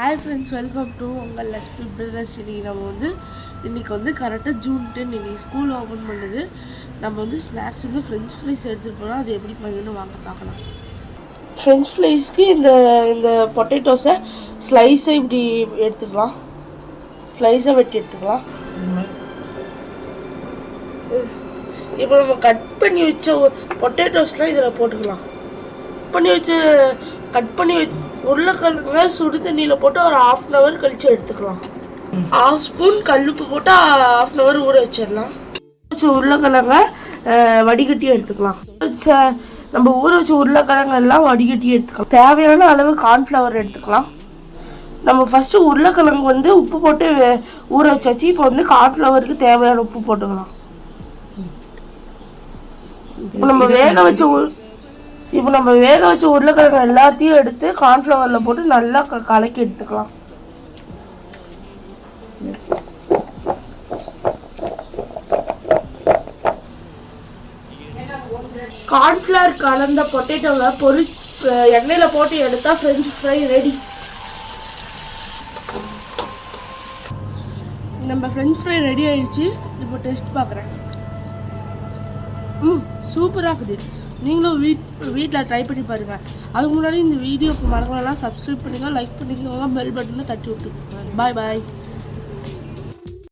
Hi friends, welcome to உங்கள் லஸ்பி brothers. இன்றைக்கி வந்து கரெக்டாக ஜூன் 10 இன்றைக்கி ஸ்கூல் ஓப்பன் பண்ணுது. நம்ம வந்து ஸ்நாக்ஸ் வந்து ஃப்ரெஞ்ச் ஃப்ரைஸ் எடுத்துகிட்டு போனால் அது எப்படி பண்ணுன்னு வாங்க பார்க்கலாம். ஃப்ரெஞ்ச் ஃப்ரைஸ்க்கு இந்த பொட்டேட்டோஸை ஸ்லைஸை இப்படி எடுத்துக்கலாம், ஸ்லைஸாக வெட்டி எடுத்துக்கலாம். இப்போ நம்ம கட் பண்ணி வச்ச பொட்டேட்டோஸ்லாம் இதில் போட்டுக்கலாம். கட் பண்ணி வச்சு உருளைக்கிழங்குல சுடு தண்ணியில் போட்டு ஒரு 1/2 hour கழித்து எடுத்துக்கலாம். 1/2 ஸ்பூன் கல்லுப்பு போட்டு 1/2 hour ஊற வச்சிடலாம். உருளைக்கிழங்க வடிகட்டியும் எடுத்துக்கலாம். நம்ம ஊற வச்ச உருளைக்கிழங்கெல்லாம் வடிகட்டியும் எடுத்துக்கலாம். தேவையான அளவு கார்ன்ஃப்ளவர் எடுத்துக்கலாம். நம்ம ஃபஸ்ட்டு உருளைக்கிழங்கு வந்து உப்பு போட்டு ஊற வச்சாச்சு. இப்போ வந்து கார்ன்ஃப்ளவருக்கு தேவையான உப்பு போட்டுக்கலாம். இப்போ நம்ம வேக வச்ச உருளைக்கிழங்கு எல்லாத்தையும் எடுத்து கார்ன்ஃப்ளவரில் போட்டு நல்லா கலக்கி எடுத்துக்கலாம். கார்ன்ஃப்ளவர் கலந்த பொட்டேட்டோவை எண்ணெயில் போட்டு எடுத்தால் ஃப்ரெஞ்ச் ஃப்ரை ரெடி. நம்ம ஃப்ரெஞ்ச் ஃப்ரை ரெடி ஆயிடுச்சு. இப்போ டெஸ்ட் பார்க்குறேன். சூப்பராக இருக்குது. நீங்களும் வீட்டில் ட்ரை பண்ணி பாருங்கள். அதுக்கு முன்னாடி இந்த வீடியோக்கு மறக்கலாம் சப்ஸ்கிரைப் பண்ணுங்கள், லைக் பண்ணிக்கோங்க, பெல் பட்டனை தட்டி விட்டுக்கோங்க. பாய்.